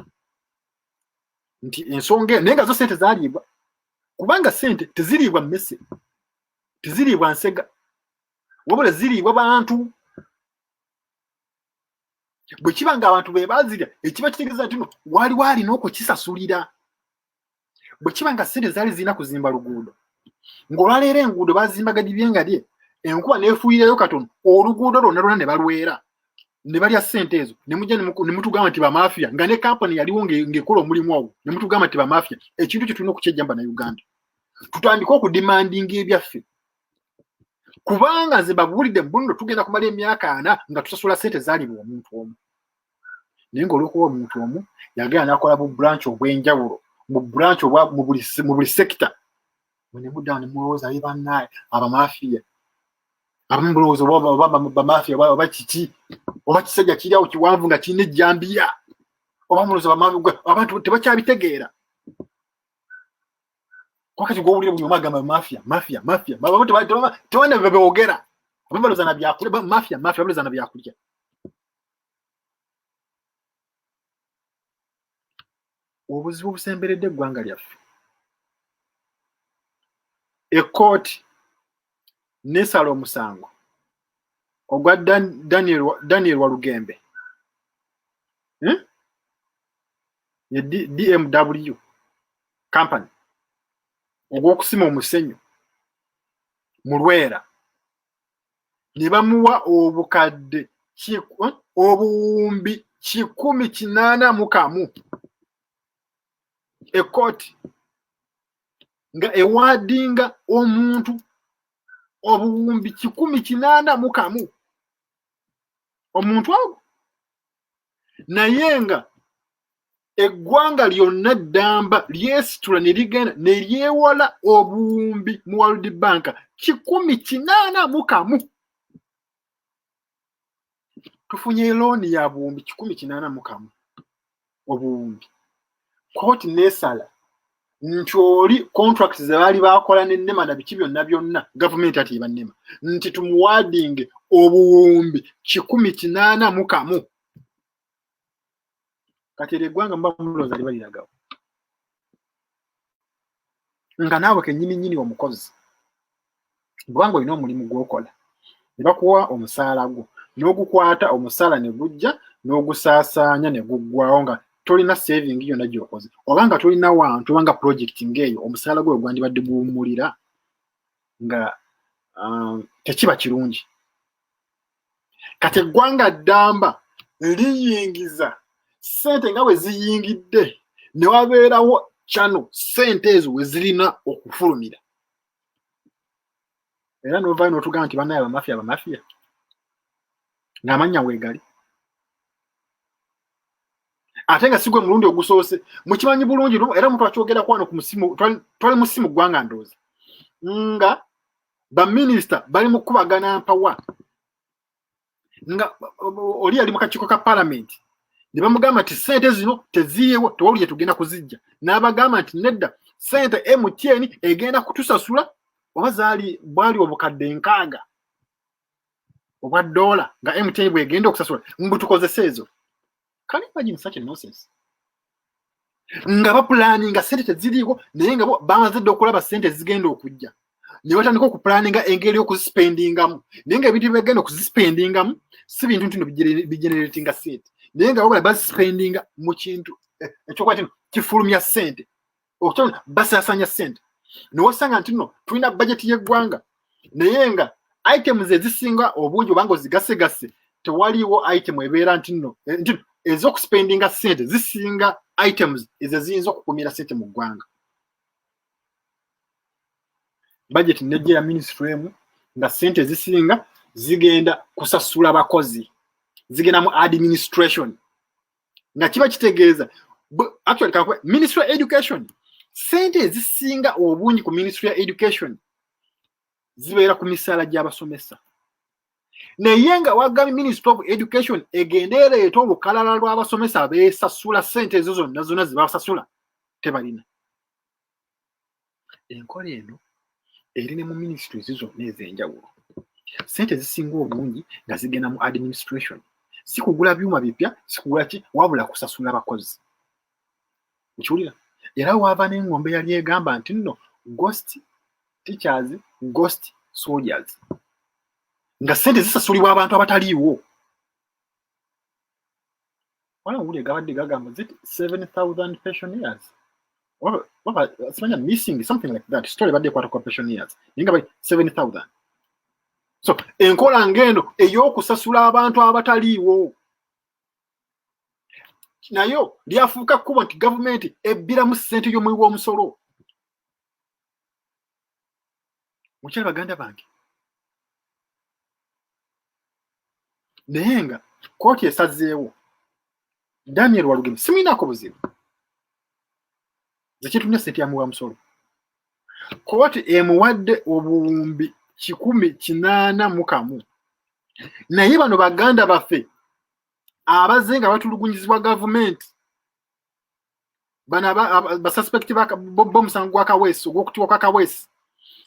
nti ensonga naye nga zo ssente zaaliibwa kubanga ssente teziriibwa mmese teziriibwa nsega wabula ziriibwa bantu. Bwe kiba nga abantu be baazirya ekiba kitegeeza nti no waali alina okukisasulira. Bwe kiba nga ssente zaali zirina kuzimba luguudo ng'olwaleero enguudo baazimbaga dibyengalye enkuba neefuuyirayo katono oluguudo lwonna ne balwera ne balya ssente ezo ne mujja ne mutugamba nti bamafia nga ne kampani yaliwo ng'ekola omulimu ogwo ne mutugamba nti bamafia. Ekintu kyo tulina okukyejjamba na Uganda tutandike okudimandinga ebyaffe kubanga nze babuulidde mbuno tugenda kumala emyaka 4 nga tusasula ssente zaalibwa omuntu omu naye ng'olwokuba omuntu omu yagenda n'akola bu branch obw'enjawulo mu branch mu buli sector ne muddawo ne mulowooza ye bannaaye abamafia abamu mulowooza oba bamafia oba kiki oba kisajja kiri awo kiwanvu nga kirina ejjambiya oba mulowooza abantu tebakyabitegeera. Wakati gw'owulira buli omu agamba mafia tebana bebeogera abamu balowooza na byakulya mafia balowooza na byakulya. Obuzibu obusemberedde eggwanga lyaffe ekkooti nesala omusango ogwa Daniel Walugembe ye DMW company ogw'okusima omusenyu mu Lwera ne bamuwa obukadde obuwumbi 181 ekkooti nga ewaadinga omuntu obuwumbi 181 omuntu ogwo naye nga eggwanga lyonna ddamba lyesitula ne ligenda ne lyewola obuwumbi mu World Bank 181 tufunye looni ya buwumbi 181 obuwumbi. Kooti nesala nti oli contracts ze baali bakola n'ennema na biki byonna gavumenti ati bannema nti tumuwaadinge obuwumbi 181 kati eggwanga mba mulowooza libaliragawo nga naawe kennyini omukozi kubanga olina omulimu gw'okola ne bakuwa omusaala gwo n'ogukwata omusaala ne gujja n'ogusaasaanya ne guggwawo nga tolina saving yonna gy'okoze oba nga tolina wantu oba nga project ng'eyo omusaala gwe gwandibadde guwummulira nga tekiba kirungi. Kati eggwanga ddamba liyingiza ssente nga bwe ziyingidde ne wabeerawo channel ssente ezo we zirina okufulumira era n'ovaayo n'otugamba nti bannaye abamafia ng'amannya weegali ate nga sigwe mulundi ogusoose mukimanyi bulungi era omuntu akyogera kwano ku musimu twali mu ssimu ggwanga ndooza nga baminisita bali mu kkubagana mpawa nga oli ali mu kakiiko ka parliament ne bamugamba nti ssente zino teziriiwo tewawulire tugenda kuzijja n'abagamba nti nedda ssente MTN egenda kutusasula oba bwali obukadde 6 obwa dola nga MTN bwegenda okusasula mbu tukozese ezo. Can you imagine such a nonsense? Nga bapulaninga ssente teziriiwo naye nga bamaze dda okulaba ssente zigenda okujja ne batandika okupulaninga engeri y'okuzispendingamu naye nga ebintu byebagenda okuzispendingamu si bintu ntino bigeneratinga ssente naye nga wabula bazispendinga mu kintu ekyokuba kino kifulumya ssente okutya basaasanya ssente nowosanga nti nno tulina bajeti y'eggwanga naye nga items ezisinga obungi obanga ozigasegase tewaliiwo item ebeera nti nno ez'okuspendinga ssente zisinga items ezo ziyinza okukumira ssente mu ggwanga. Budget nejja ya ministry emu nga ssente ezisinga zigenda kusasula bakozi zigenda mu administration nga kiba kitegeeza actually ministry of education ssente ezisinga obungi ku ministry of education zibeera ku misaala gy'abasomesa naye nga wagambye ministry of education egenda ereeta olukalala lw'abasomesa beesasula ssente ezo zonna zibasasula tebalina. Enkola eno eri ne mu ministries zonna ez'enjawulo ssente zisinga obungi nga zigenda mu administration si kugula byuma bipya si kugula ki wabula kusasula bakozi nkiwulira era waava n'engombe yali egamba nti nno ghost teachers ghost soldiers nga ssente zisasulibwa abantu abataliiwo wala wuli egabadde gagamba 7,000 pensioners missing something like that story badde kwata kwa pensioners ninga bali 7,000. So enkola ngendo ey'okusasula abantu abataliiwo nayo lyafuuka kuba nti gavumenti ebbiramu ssente y'omuwi w'omusolo. Mukyala baganda bange naye nga kooti esazeewo Daniel Walugembe simulinako buzibu zekyetumya ssente yamuwi wa musolo kooti emuwadde obuwumbi 181 naye bano baganda baffe abaze nga batulugunyizibwa gavumenti bano basuspekti b'omusango gwa Kaweesi ogw'okutiwa kwa Kaweesi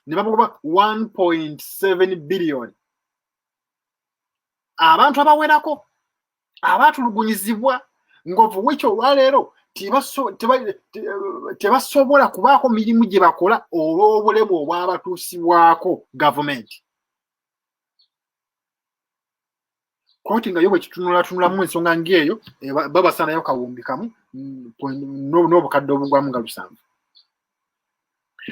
ne bamugoba 1.7 billion. Abantu abawerako abatulugunyizibwa ng'ovuwekyo olwaleero tebasobola kubaako mirimu gye bakola olw'obulemu obwabatuusibwako gavumenti. Kooti nga yo bwe kitunulatunulamu ensonga ng'eyo babasanayo kawumbi kamu n'obukadde obugwamu nga 7.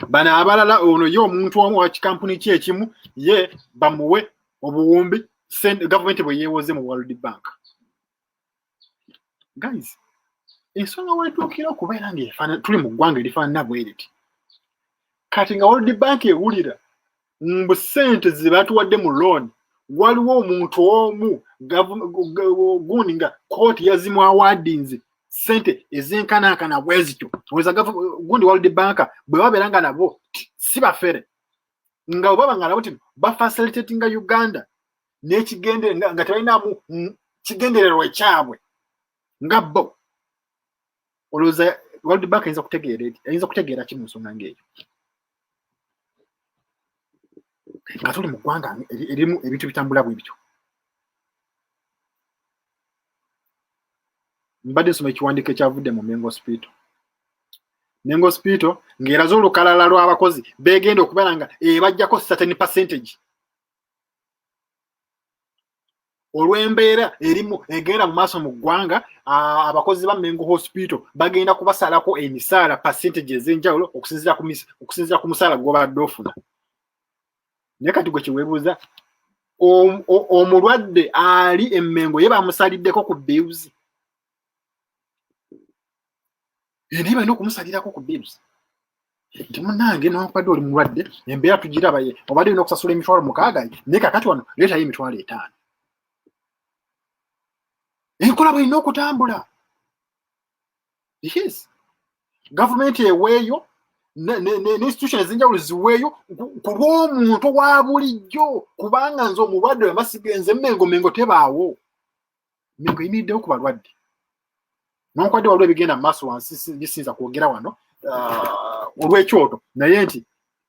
Bano abalala ono ye omuntu omu wa kikampuni kye ekimu ye bamuwe obuwumbi gavumenti bwe yeewoze mu World Bank. Guys, ensonga wetuukira okubeera nga tuli mu ggwanga erifaanana bwe riti kati nga World Bank ewulira mbu ssente ze batuwadde mu loan waliwo omuntu omu gundi nga kooti yazimu awadinze ssente ezenkanankana bwe zityo gundi World Bank bwe babeera nga nabo si bafere nga obaba nga nabo ti bafacilitatinga Uganda n'ekigende nga tebalinamu kigendererwa ekyabwe nga bo olowooza World Bank ayinza kutegeera ki mu nsonga ng'eyo nga tuli mu ggwanga erimu ebintu bitambula bwe bityo. Mbadde nsoma ekiwandiiko ekyavudde mu Mengo Hospital ng'eraze olukalala lw'abakozi beegenda okubeera nga bajjako 30% olw'embeera erimu egenda mu maaso mu ggwanga. Abakozi ba Mengo Hospital bagenda kubasalako emisaala percentage ez'enjawulo okusinziira ku musaala gw'obadde ofuna. Naye kati gwe kiweebuuza omulwadde ali emmengo ye bamusaliddeko ku bills naye balina okumusalirako ku bills nti munnange nokubadde oli mulwadde embeera tugiraba ye obadde olina okusasula emitwalo 6 naye kakati wano leetayo emitwalo 5. Enkola bw'erina okutambula. Yes, gavumenti eweeyo ne institution ezinjawulo ziweeyo ku lw'omuntu wa bulijjo kubanga nze omulwadde bamasigenze mengo tebaawo mengo yimiriddewo ku balwadde nonkwadde waliwo ebigenda mu maaso wansi bisinza kwogera wano olw'ekyoto naye nti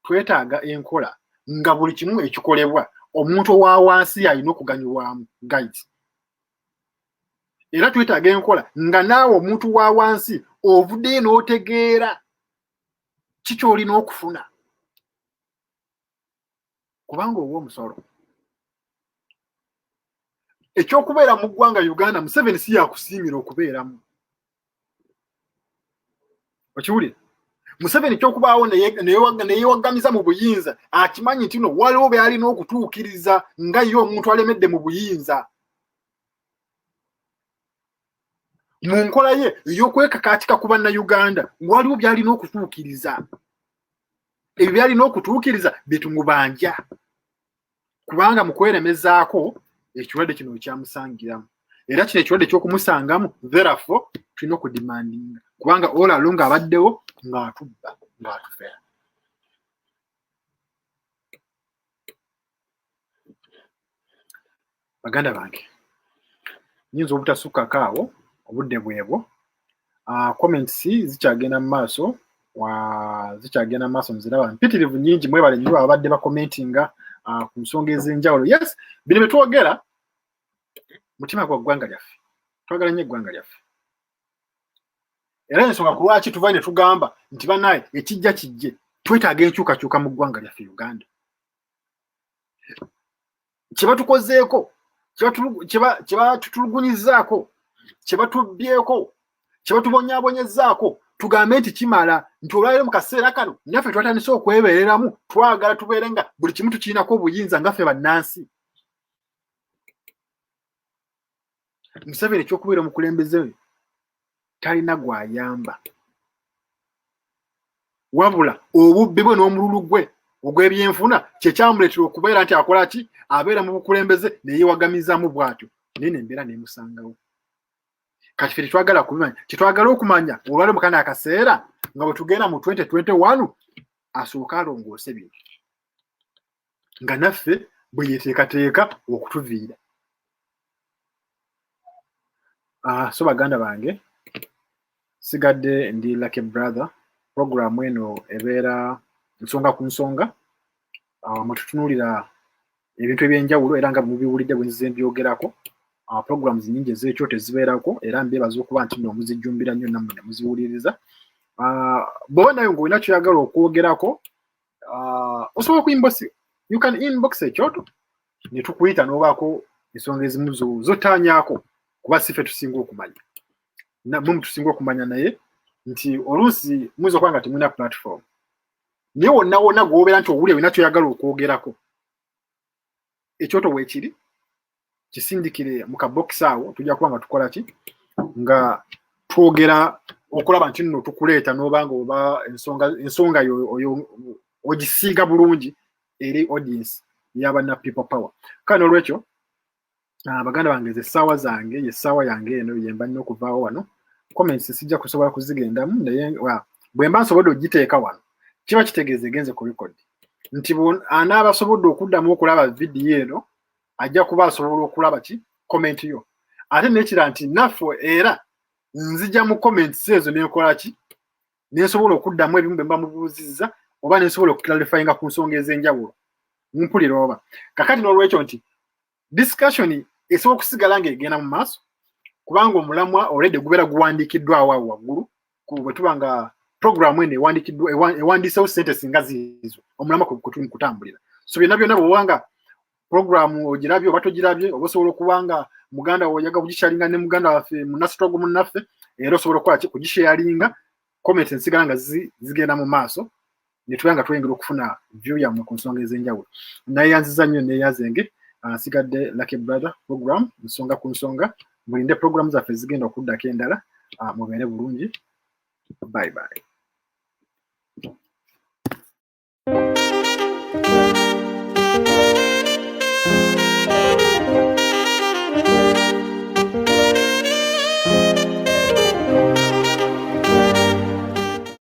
twetaaga enkola nga buli kimu ekikolebwa omuntu owa wansi alina okuganyulwamu guides era twetaaga enkola nga naawe omuntu wa wansi ovuddeyo n'otegeera kiki olina okufuna kubanga owa omusolo ekyokubeera mu ggwanga Uganda Museveni si yakusiimira okubeeramu okiwulira Museveni kyokubaawo neyewaggamiza mu buyinza akimanyi nti no waliwo byalina okutuukiriza nga ye omuntu alemedde mu buyinza mu nkola ye ey'okwekakaatika ku bannayuganda waliwo byalina okutuukiriza ebyo byalina okutuukiriza betumubanja kubanga mu kweremezaako ekirwadde kino kyamusangiramu era kino ekirwadde ky'okumusangamu therefore tulina okudimandinga kubanga all along abaddewo ng'atubba ng'atufera baganda bange nyinza obutasukkako awo obudde bwebwo comments zikyagenda mu maaso nziraba mpitirivu nyingi mwebale nnyo abadde bakomentinga ku nsonga ez'enjawulo yes bino bye twogera mutima gwa ggwanga lyaffe twagala nnyo eggwanga lyaffe era ensonga ku lwaki tuva ne tugamba nti banaye ekijja kijje twetaaga enkyukakyuka mu ggwanga lyaffe Uganda kye batukozeeko kye batutulugunyizaako kye batubbyeko kye batubonyaabonyezaako tugambe nti kimala nti olwaliro mu kaseera kano naffe twatandise okwebeereramu twagala tubeere nga buli kimu tukirinako obuyinza ngaffe bannansi Museveni ekyokubeera omukulembeze we talina gwayamba wabula obubbi bwe n'omululu gwe ogw'ebyenfuna kye kyamuleetera okubeera nti akola ki abeera mu bukulembeze neyewagamizaamu bw'atyo naye nembeera nemusangawo kati ffe tetwagala kubimanya kyetwagala okumanya olwali mu kana akaseera nga bwe tugenda mu 2021 asooka alongoose bino nga naffe bwe yeteekateeka okutuviira so baganda bange sigadde ndi Lucky Brother programu eno ebeera nsonga ku nsonga mututunuulira ebintu ebyenjawulo era nga mubiwulidde bwe nzize mbyogerako programs nyingi ez'ekyo tezibeerako era mbeebaza okuba nti nno muzijjumbira nnyo nammwe ne muziwuliriza bw'oba nayo ng'olina kyoyagala okwogerako osobola you can inbox ekyoto ne tukuyita n'obaako ensonga ezimu zotaanyaako kuba si ffe tusinga okumanya mwe tusinga okumanya naye nti oluusi muyinza okuba nga temulina platform naye wonna wonna gw'obeera nti owulira olina kyoyagala okwogerako ekyoto weekiri kisindikire mu kabokisi awo tujja kuba nga tukola ki nga twogera okulaba nti nno tukuleeta n'obanga oba ensonga oyo ogisiiga bulungi eri audience y'abanna people power kale n'olwekyo baganda bange essaawa zange yessaawa yange eno yemba nnyo okuvaawo wano comments sijja kusobola kuzigendamu naye bwe mba nsobodde ogiteeka wano kiba kitegeeza egenze ku record nti anaaba asobodde okuddamu okulaba vidiyo eno ajja kuba asobola okulaba ki comment yo ate nekira nti naffe era nzija mu comments ezo nenkola ki nensobola okuddamu ebimu bye mba mubuuzizza oba nensobola okuclarifyinga ku nsonga ez'enjawulo mpulira oba kakati n'olwekyo nti discussion esobola okusigala ng'egenda mu maaso kubanga omulamwa already gubeera guwandiikiddwawo awo waggulu bwe tuba nga programu eno ewandiisewo sentence nga ziizo omulamwa kwe kutambulira so byonna byonna bw'obanga programu ogirabye oba togirabye oba osobola okuba nga muganda oyaga kugisharinga ne muganda waffe munasitogo munnaffe era osobola okukola ki kugisharinga comment ensigala nga zigenda mu maaso ne tuba nga twengera okufuna view yammwe ku nsonga ez'enjawulo nayeyanziza nnyo neeyazenge nsigadde Lucky Brother program nsonga ku nsonga mulinde programu zaffe zigenda okuddako endala mubeere bulungi bye bye